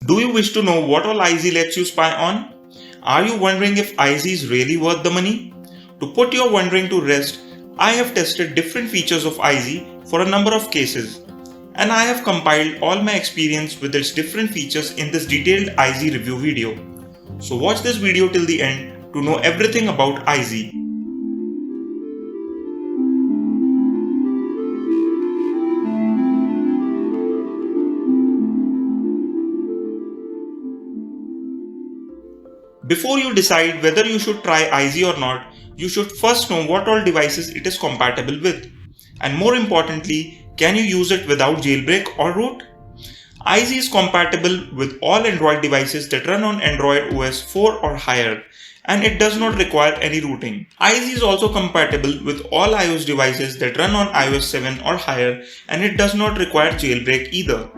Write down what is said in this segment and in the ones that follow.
Do you wish to know what all eyeZy lets you spy on? Are you wondering if eyeZy is really worth the money? To put your wondering to rest, I have tested different features of eyeZy for a number of cases, and I have compiled all my experience with its different features in this detailed eyeZy review video. So watch this video till the end to know everything about eyeZy. Before you decide whether you should try eyeZy or not, you should first know what all devices it is compatible with. And more importantly, can you use it without jailbreak or root? eyeZy is compatible with all Android devices that run on Android OS 4 or higher, and it does not require any rooting. eyeZy is also compatible with all iOS devices that run on iOS 7 or higher, and it does not require jailbreak either.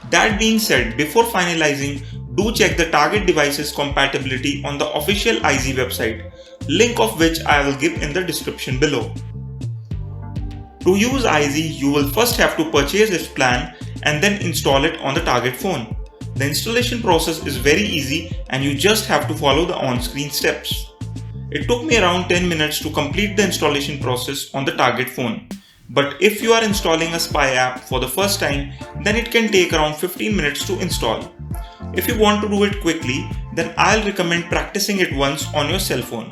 That being said, before finalizing, do check the target device's compatibility on the official eyeZy website, link of which I will give in the description below. To use eyeZy, you will first have to purchase its plan and then install it on the target phone. The installation process is very easy and you just have to follow the on-screen steps. It took me around 10 minutes to complete the installation process on the target phone. But if you are installing a spy app for the first time, then it can take around 15 minutes to install. If you want to do it quickly, then I'll recommend practicing it once on your cell phone.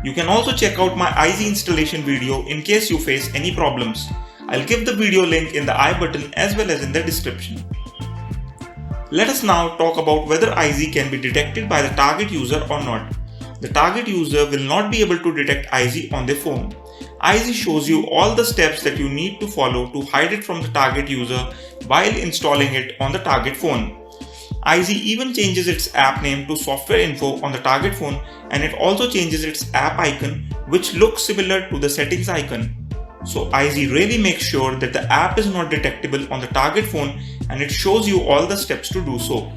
You can also check out my eyeZy installation video in case you face any problems. I'll give the video link in the I button as well as in the description. Let us now talk about whether eyeZy can be detected by the target user or not. The target user will not be able to detect eyeZy on their phone. eyeZy shows you all the steps that you need to follow to hide it from the target user while installing it on the target phone. eyeZy even changes its app name to software info on the target phone, and it also changes its app icon, which looks similar to the settings icon. So eyeZy really makes sure that the app is not detectable on the target phone, and it shows you all the steps to do so.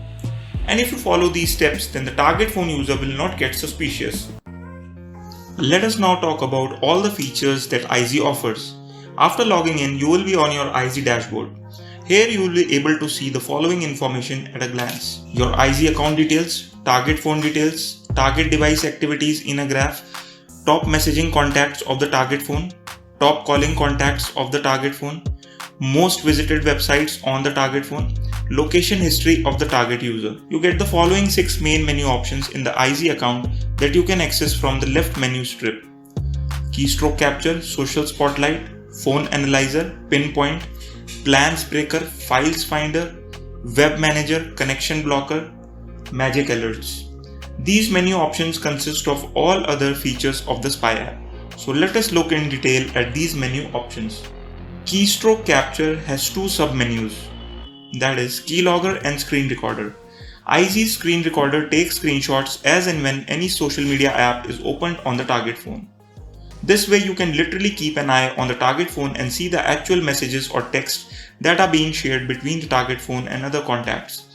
And if you follow these steps, then the target phone user will not get suspicious. Let us now talk about all the features that eyeZy offers. After logging in, you will be on your eyeZy dashboard. Here you will be able to see the following information at a glance: your eyeZy account details, target phone details, target device activities in a graph, top messaging contacts of the target phone, top calling contacts of the target phone, most visited websites on the target phone, location history of the target user. You get the following 6 main menu options in the eyeZy account that you can access from the left menu strip: KeyStroke Capture, Social Spotlight, Phone Analyzer, Pinpoint, Plans Breaker, Files Finder, Web Manager, Connection Blocker, Magic Alerts. These menu options consist of all other features of the spy app. So let us look in detail at these menu options. KeyStroke Capture has 2 sub-menus, that is Keylogger and Screen Recorder. eyeZy's Screen Recorder takes screenshots as and when any social media app is opened on the target phone. This way you can literally keep an eye on the target phone and see the actual messages or text that are being shared between the target phone and other contacts.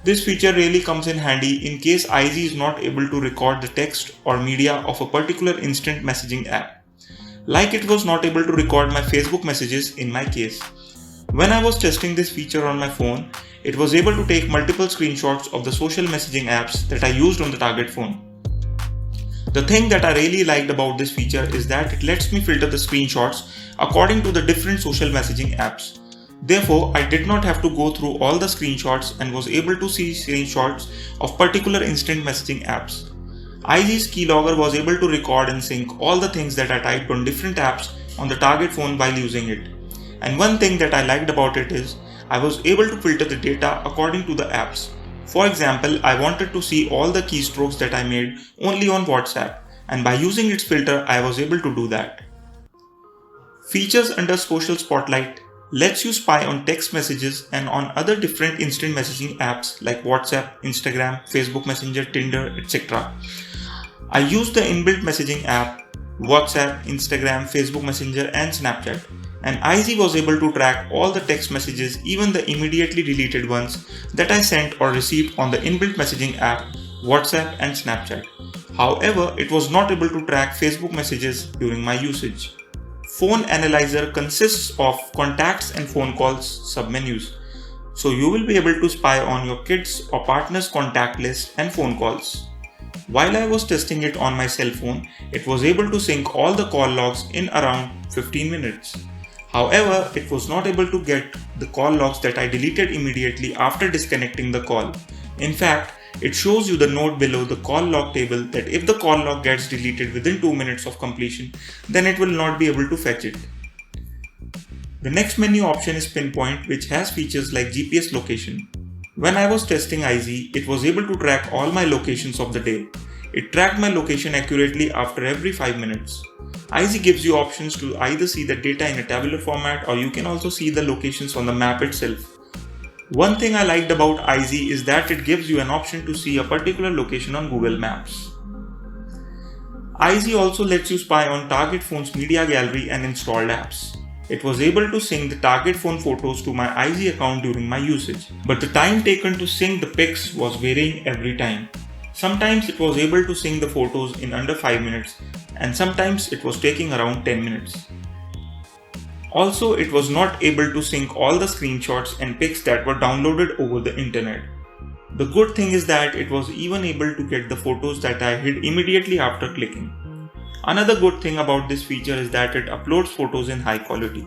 This feature really comes in handy in case eyeZy is not able to record the text or media of a particular instant messaging app. Like it was not able to record my Facebook messages in my case. When I was testing this feature on my phone, it was able to take multiple screenshots of the social messaging apps that I used on the target phone. The thing that I really liked about this feature is that it lets me filter the screenshots according to the different social messaging apps. Therefore, I did not have to go through all the screenshots and was able to see screenshots of particular instant messaging apps. eyeZy's Keylogger was able to record and sync all the things that I typed on different apps on the target phone while using it. And one thing that I liked about it is I was able to filter the data according to the apps. For example, I wanted to see all the keystrokes that I made only on WhatsApp, and by using its filter, I was able to do that. Features under Social Spotlight lets you spy on text messages and on other different instant messaging apps like WhatsApp, Instagram, Facebook Messenger, Tinder, etc. I used the inbuilt messaging app, WhatsApp, Instagram, Facebook Messenger, and Snapchat. And eyeZy was able to track all the text messages, even the immediately deleted ones that I sent or received on the inbuilt messaging app, WhatsApp and Snapchat. However, it was not able to track Facebook messages during my usage. Phone Analyzer consists of contacts and phone calls submenus. So you will be able to spy on your kids' or partner's contact list and phone calls. While I was testing it on my cell phone, it was able to sync all the call logs in around 15 minutes. However, it was not able to get the call logs that I deleted immediately after disconnecting the call. In fact, it shows you the note below the call log table that if the call log gets deleted within 2 minutes of completion, then it will not be able to fetch it. The next menu option is Pinpoint, which has features like GPS location. When I was testing eyeZy, it was able to track all my locations of the day. It tracked my location accurately after every 5 minutes. eyeZy gives you options to either see the data in a tabular format, or you can also see the locations on the map itself. One thing I liked about eyeZy is that it gives you an option to see a particular location on Google Maps. eyeZy also lets you spy on target phone's media gallery and installed apps. It was able to sync the target phone photos to my eyeZy account during my usage, but the time taken to sync the pics was varying every time. Sometimes it was able to sync the photos in under 5 minutes, and sometimes it was taking around 10 minutes. Also, it was not able to sync all the screenshots and pics that were downloaded over the internet. The good thing is that it was even able to get the photos that I hid immediately after clicking. Another good thing about this feature is that it uploads photos in high quality.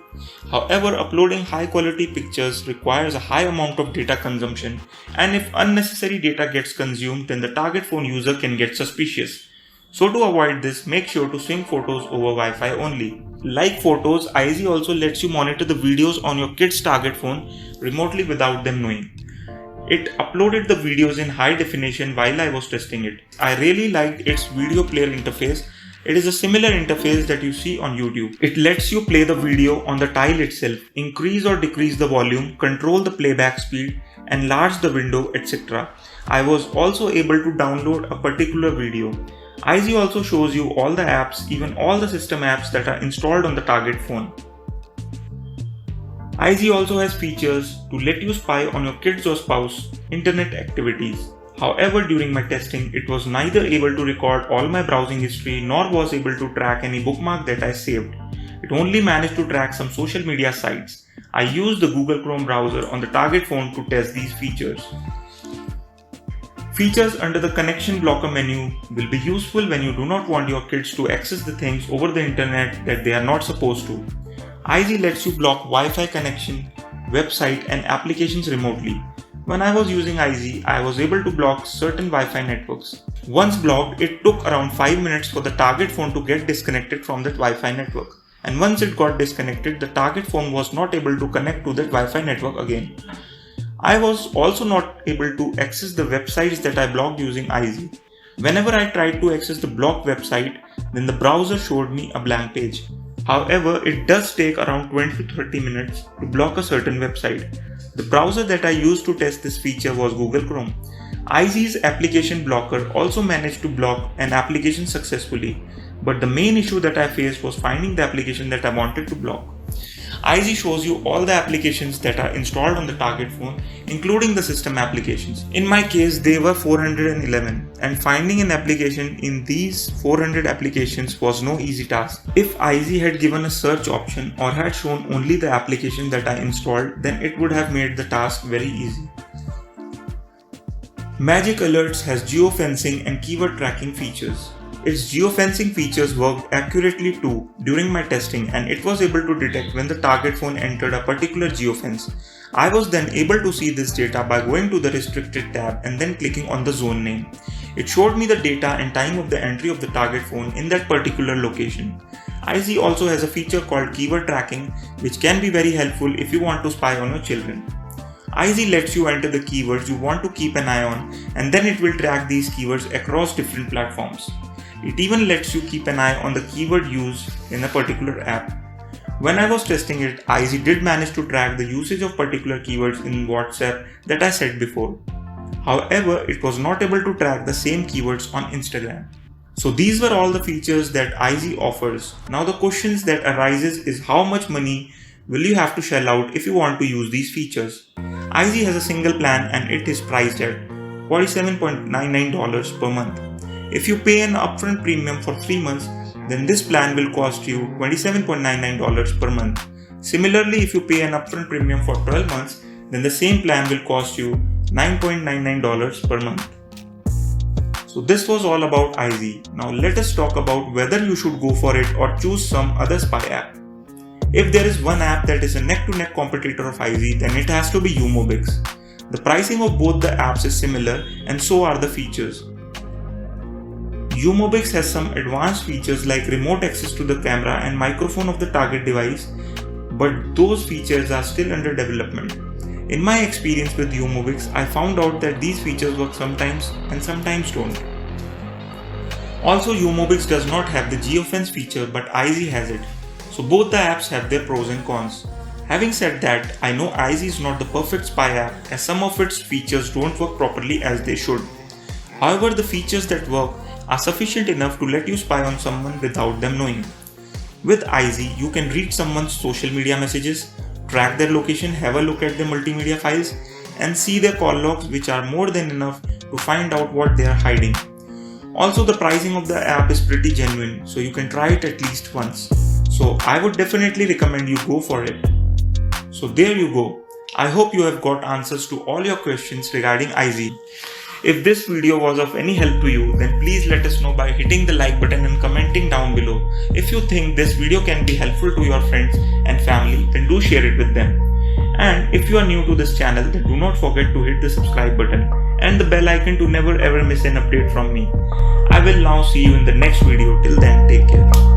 However, uploading high quality pictures requires a high amount of data consumption, and if unnecessary data gets consumed, then the target phone user can get suspicious. So to avoid this, make sure to sync photos over Wi-Fi only. Like photos, eyeZy also lets you monitor the videos on your kid's target phone remotely without them knowing. It uploaded the videos in high definition while I was testing it. I really liked its video player interface. It is a similar interface that you see on YouTube. It lets you play the video on the tile itself, increase or decrease the volume, control the playback speed, enlarge the window, etc. I was also able to download a particular video. eyeZy also shows you all the apps, even all the system apps that are installed on the target phone. eyeZy also has features to let you spy on your kids or spouse internet activities. However, during my testing, it was neither able to record all my browsing history nor was able to track any bookmark that I saved. It only managed to track some social media sites. I used the Google Chrome browser on the target phone to test these features. Features under the connection blocker menu will be useful when you do not want your kids to access the things over the internet that they are not supposed to. eyeZy lets you block Wi-Fi connection, website and applications remotely. When I was using eyeZy, I was able to block certain Wi-Fi networks. Once blocked, it took around 5 minutes for the target phone to get disconnected from that Wi-Fi network. And once it got disconnected, the target phone was not able to connect to that Wi-Fi network again. I was also not able to access the websites that I blocked using eyeZy. Whenever I tried to access the blocked website, then the browser showed me a blank page. However, it does take around 20 to 30 minutes to block a certain website. The browser that I used to test this feature was Google Chrome. eyeZy's application blocker also managed to block an application successfully, but the main issue that I faced was finding the application that I wanted to block. eyeZy shows you all the applications that are installed on the target phone, including the system applications. In my case, they were 411, and finding an application in these 400 applications was no easy task. If eyeZy had given a search option or had shown only the application that I installed, then it would have made the task very easy. Magic Alerts has geofencing and keyword tracking features. Its geofencing features worked accurately too during my testing, and it was able to detect when the target phone entered a particular geofence. I was then able to see this data by going to the restricted tab and then clicking on the zone name. It showed me the data and time of the entry of the target phone in that particular location. eyeZy also has a feature called keyword tracking, which can be very helpful if you want to spy on your children. eyeZy lets you enter the keywords you want to keep an eye on, and then it will track these keywords across different platforms. It even lets you keep an eye on the keyword used in a particular app. When I was testing it, eyeZy did manage to track the usage of particular keywords in WhatsApp that I said before. However, it was not able to track the same keywords on Instagram. So these were all the features that eyeZy offers. Now the questions that arises is how much money will you have to shell out if you want to use these features. eyeZy has a single plan and it is priced at $47.99 per month. If you pay an upfront premium for 3 months, then this plan will cost you $27.99 per month. Similarly, if you pay an upfront premium for 12 months, then the same plan will cost you $9.99 per month. So this was all about eyeZy. Now let us talk about whether you should go for it or choose some other spy app. If there is one app that is a neck-to-neck competitor of eyeZy, then it has to be uMobix. The pricing of both the apps is similar and so are the features. uMobix has some advanced features like remote access to the camera and microphone of the target device, but those features are still under development. In my experience with uMobix, I found out that these features work sometimes and sometimes don't. Also, uMobix does not have the geofence feature, but eyeZy has it. So both the apps have their pros and cons. Having said that, I know eyeZy is not the perfect spy app as some of its features don't work properly as they should. However, the features that work are sufficient enough to let you spy on someone without them knowing. With eyeZy, you can read someone's social media messages, track their location, have a look at their multimedia files, and see their call logs, which are more than enough to find out what they are hiding. Also, the pricing of the app is pretty genuine, so you can try it at least once. So I would definitely recommend you go for it. So there you go. I hope you have got answers to all your questions regarding eyeZy. If this video was of any help to you, then please let us know by hitting the like button and commenting down below. If you think this video can be helpful to your friends and family, then do share it with them. And if you are new to this channel, then do not forget to hit the subscribe button and the bell icon to never ever miss an update from me. I will now see you in the next video. Till then, take care.